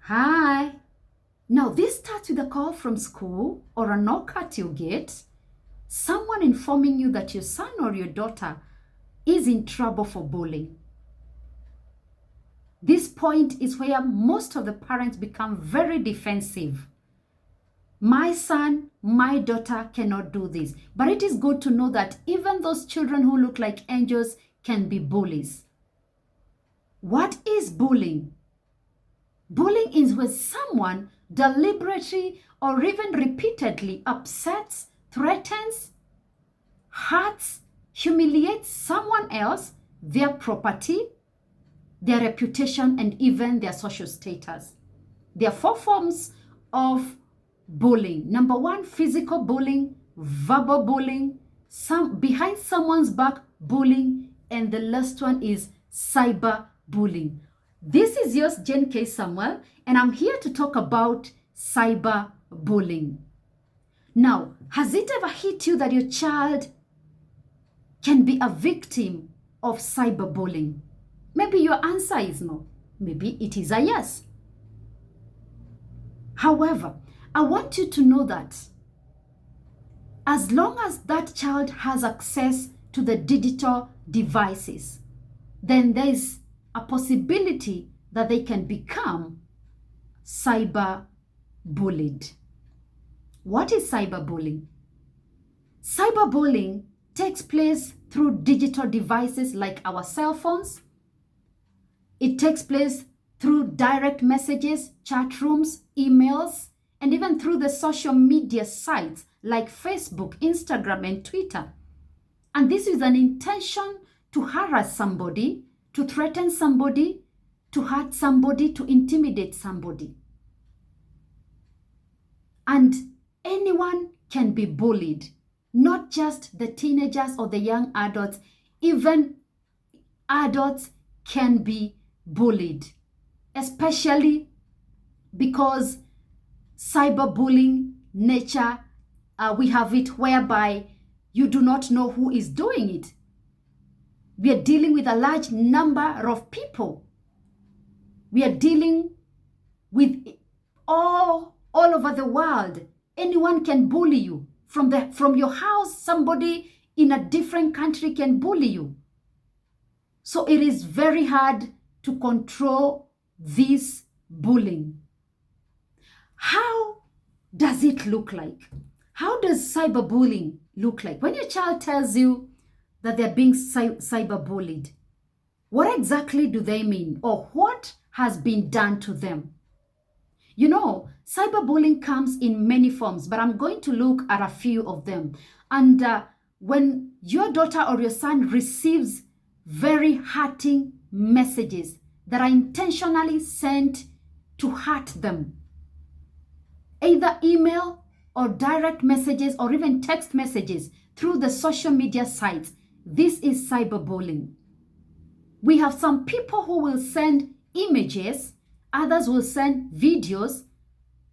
Hi. Now, this starts with a call from school or a knock at your gate, someone informing you that your son or your daughter is in trouble for bullying. This point is where most of the parents become very defensive. My son, my daughter cannot do this. But it is good to know that even those children who look like angels can be bullies. What is bullying? Bullying is when someone deliberately or even repeatedly upsets, threatens, hurts, humiliates someone else, their property, their reputation, and even their social status. There are four forms of bullying. Number one, physical bullying, verbal bullying, behind someone's back bullying, and the last one is cyberbullying. This is yours, Jen K. Samuel, and I'm here to talk about cyberbullying. Now, has it ever hit you that your child can be a victim of cyberbullying? Maybe your answer is no. Maybe it is a yes. However, I want you to know that as long as that child has access to the digital devices, then there is a possibility that they can become cyberbullied. What is cyberbullying? Cyberbullying takes place through digital devices like our cell phones. It takes place through direct messages, chat rooms, emails, and even through the social media sites like Facebook, Instagram, and Twitter. And this is an intention to harass somebody, to threaten somebody, to hurt somebody, to intimidate somebody. And anyone can be bullied, not just the teenagers or the young adults. Even adults can be bullied, especially because cyberbullying nature, we have it whereby you do not know who is doing it. We are dealing with a large number of people. We are dealing with all over the world. Anyone can bully you. From your house, somebody in a different country can bully you. So it is very hard to control this bullying. How does it look like? How does cyberbullying look like? When your child tells you that they're being cyberbullied, what exactly do they mean, or what has been done to them? You know, cyberbullying comes in many forms, but I'm going to look at a few of them. And when your daughter or your son receives very hurting messages that are intentionally sent to hurt them, either email or direct messages or even text messages through the social media sites, this is cyberbullying. We have some people who will send images, others will send videos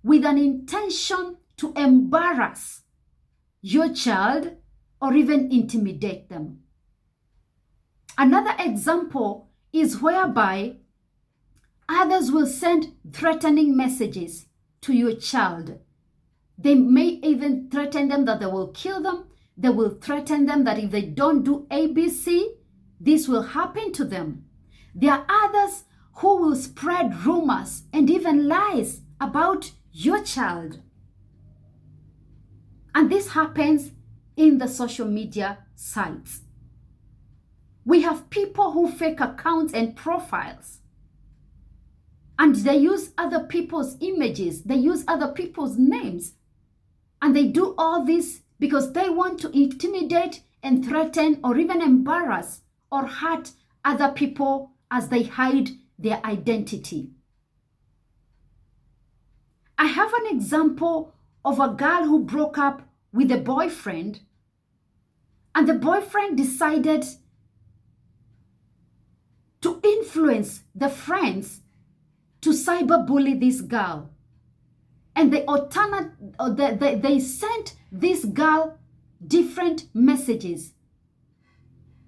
with an intention to embarrass your child or even intimidate them. Another example is whereby others will send threatening messages to your child. They may even threaten them that they will kill them. They will threaten them that if they don't do ABC, this will happen to them. There are others who will spread rumors and even lies about your child. And this happens in the social media sites. We have people who fake accounts and profiles. And they use other people's images. They use other people's names. And they do all this because they want to intimidate and threaten or even embarrass or hurt other people as they hide their identity. I have an example of a girl who broke up with a boyfriend, and the boyfriend decided to influence the friends to cyberbully this girl. And they sent this girl different messages.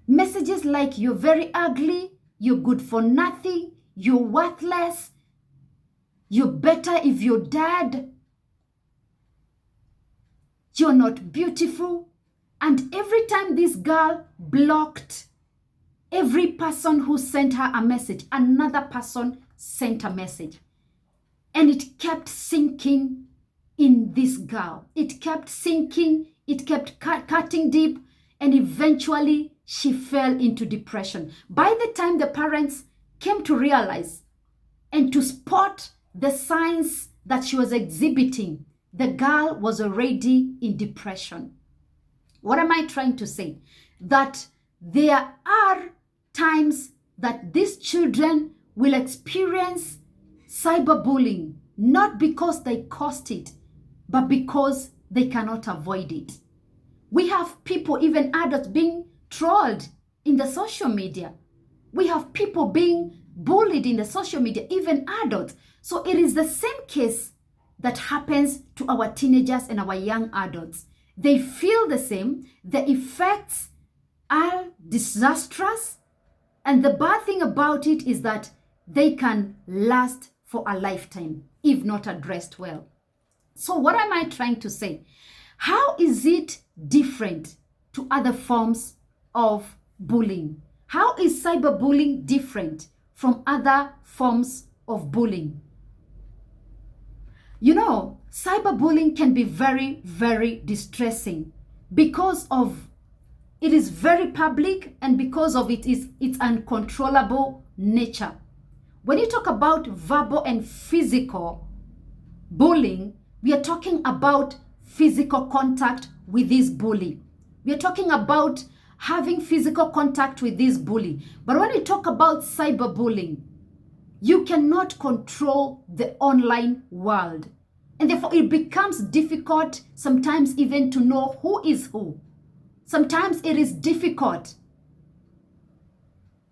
Messages like, you're very ugly, you're good for nothing, you're worthless. You're better if you're dead. You're not beautiful. And every time this girl blocked every person who sent her a message, another person sent a message. And it kept sinking in this girl. It kept sinking. It kept cutting deep. And eventually, she fell into depression. By the time the parents came to realize and to spot the signs that she was exhibiting, the girl was already in depression. What am I trying to say? That there are times that these children will experience cyberbullying, not because they caused it, but because they cannot avoid it. We have people, even adults, being trolled in the social media. We have people being bullied in the social media, even adults. So it is the same case that happens to our teenagers and our young adults. They feel the same. The effects are disastrous. And the bad thing about it is that they can last for a lifetime if not addressed well. So what am I trying to say? How is it different to other forms of bullying? How is cyberbullying different from other forms of bullying? You know, cyberbullying can be very, very distressing because of it is very public and because of its uncontrollable nature. When you talk about verbal and physical bullying, we are talking about physical contact with this bully. We are talking about having physical contact with this bully. But when we talk about cyberbullying, you cannot control the online world. And therefore, it becomes difficult sometimes even to know who is who. Sometimes it is difficult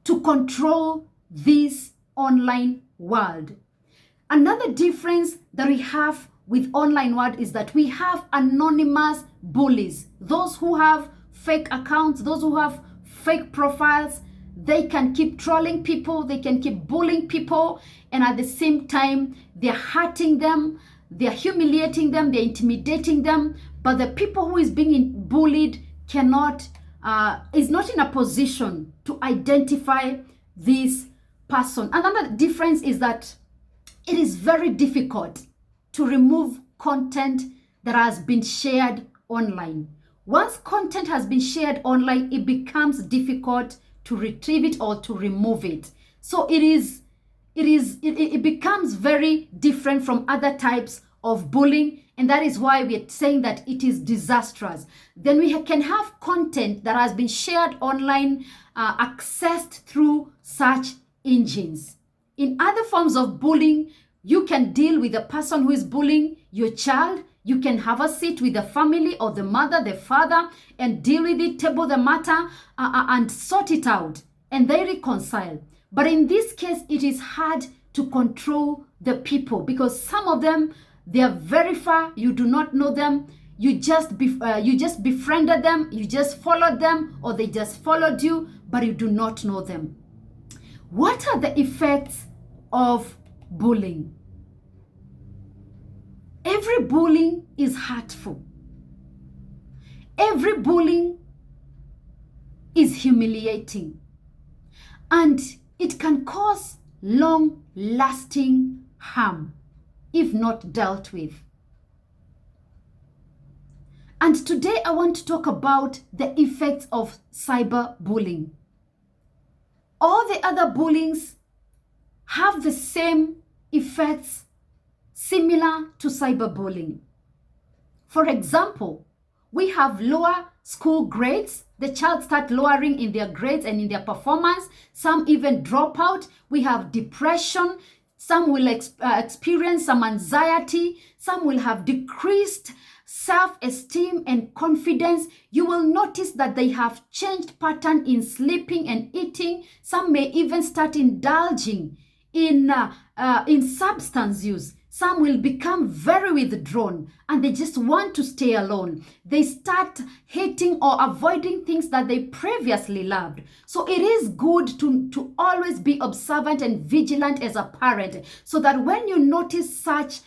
to control this online world. Another difference that we have with online world is that we have anonymous bullies. Those who have fake accounts, those who have fake profiles, they can keep trolling people, they can keep bullying people, and at the same time, they're hurting them, they're humiliating them, they're intimidating them. But the people who is being bullied is not in a position to identify this person. Another difference is that it is very difficult to remove content that has been shared online. Once content has been shared online, it becomes difficult to retrieve it or to remove it. So it becomes very different from other types of bullying, and that is why we are saying that it is disastrous. Then we can have content that has been shared online, accessed through search engines. In other forms of bullying, you can deal with the person who is bullying your child. You can have a seat with the family or the mother, the father, and deal with it, table the matter, and sort it out, and they reconcile. But in this case, it is hard to control the people because some of them, they are very far. You do not know them. You just befriended them. You just followed them, or they just followed you, but you do not know them. What are the effects of bullying? Every bullying is hurtful. Every bullying is humiliating. And it can cause long-lasting harm if not dealt with. And today I want to talk about the effects of cyberbullying. All the other bullies have the same effects similar to cyberbullying. For example, we have lower school grades. The child start lowering in their grades and in their performance. Some even drop out. We have depression. Some will experience some anxiety. Some will have decreased self-esteem and confidence. You will notice that they have changed pattern in sleeping and eating. Some may even start indulging in substance use. Some will become very withdrawn and they just want to stay alone. They start hating or avoiding things that they previously loved. So it is good to always be observant and vigilant as a parent, so that when you notice such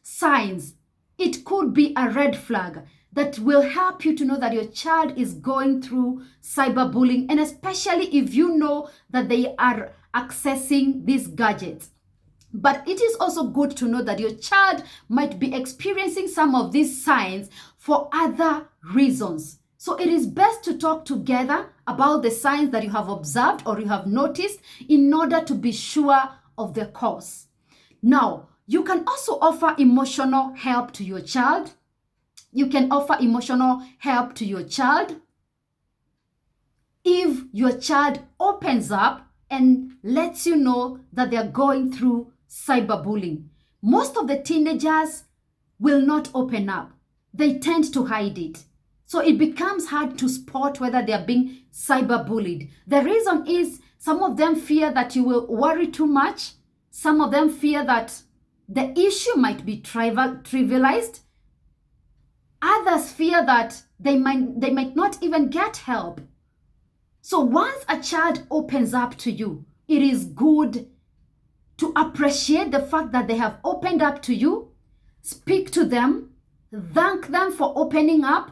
signs, it could be a red flag that will help you to know that your child is going through cyberbullying, and especially if you know that they are accessing these gadgets. But it is also good to know that your child might be experiencing some of these signs for other reasons. So it is best to talk together about the signs that you have observed or you have noticed in order to be sure of the cause. Now, you can also offer emotional help to your child. You can offer emotional help to your child if your child opens up and lets you know that they're going through cyberbullying. Most of the teenagers will not open up. They tend to hide it. So it becomes hard to spot whether they are being cyberbullied. The reason is some of them fear that you will worry too much. Some of them fear that the issue might be trivialized. Others fear that they might not even get help. So once a child opens up to you, it is good to appreciate the fact that they have opened up to you, speak to them, thank them for opening up,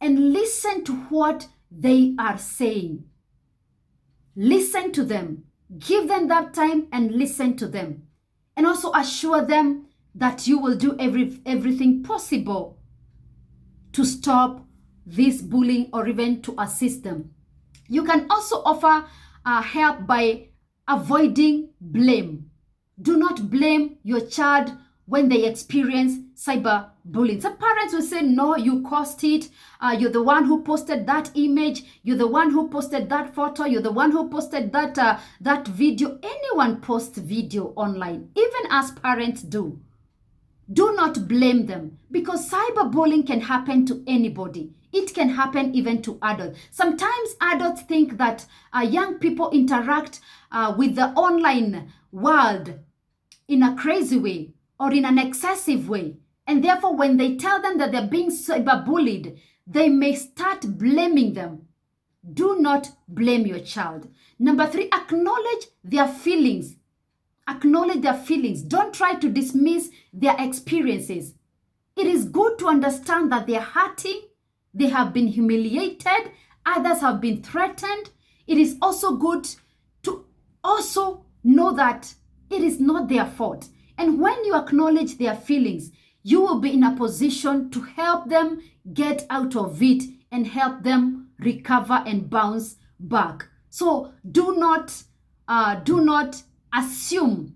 and listen to what they are saying. Listen to them. Give them that time and listen to them. And also assure them that you will do everything possible to stop this bullying or even to assist them. You can also offer help by avoiding blame. Do not blame your child when they experience cyberbullying. Some parents will say, no, you caused it. You're the one who posted that image. You're the one who posted that photo. You're the one who posted that video. Anyone posts video online, even as parents do. Do not blame them, because cyberbullying can happen to anybody. It can happen even to adults. Sometimes adults think that young people interact with the online world in a crazy way or in an excessive way. And therefore, when they tell them that they're being cyberbullied, they may start blaming them. Do not blame your child. Number 3, acknowledge their feelings. Acknowledge their feelings. Don't try to dismiss their experiences. It is good to understand that they're hurting, they have been humiliated, others have been threatened. It is also good to also know that it is not their fault. And when you acknowledge their feelings, you will be in a position to help them get out of it and help them recover and bounce back. So do not assume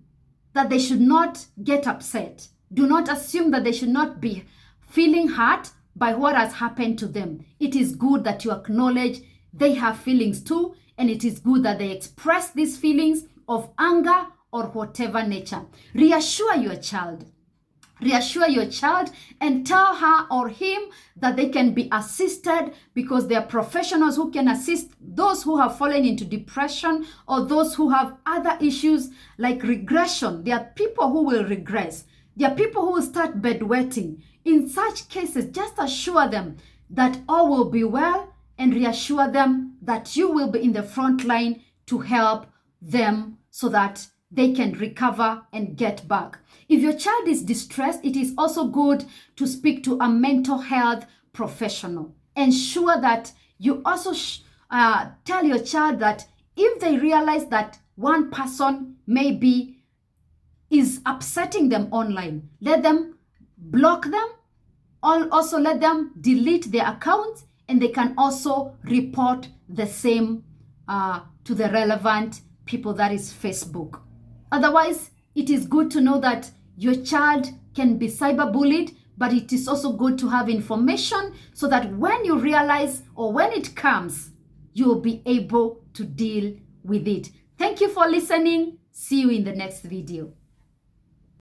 that they should not get upset. Do not assume that they should not be feeling hurt by what has happened to them. It is good that you acknowledge they have feelings too, and it is good that they express these feelings of anger or whatever nature. Reassure your child. Reassure your child and tell her or him that they can be assisted, because there are professionals who can assist those who have fallen into depression or those who have other issues like regression. There are people who will regress. There are people who will start bedwetting. In such cases, just assure them that all will be well and reassure them that you will be in the front line to help them so that they can recover and get back. If your child is distressed, it is also good to speak to a mental health professional. Ensure that you also tell your child that if they realize that one person maybe is upsetting them online, let them block them. Also let them delete their accounts, and they can also report the same to the relevant people, that is Facebook. Otherwise, it is good to know that your child can be cyberbullied, but it is also good to have information so that when you realize or when it comes, you will be able to deal with it. Thank you for listening. See you in the next video.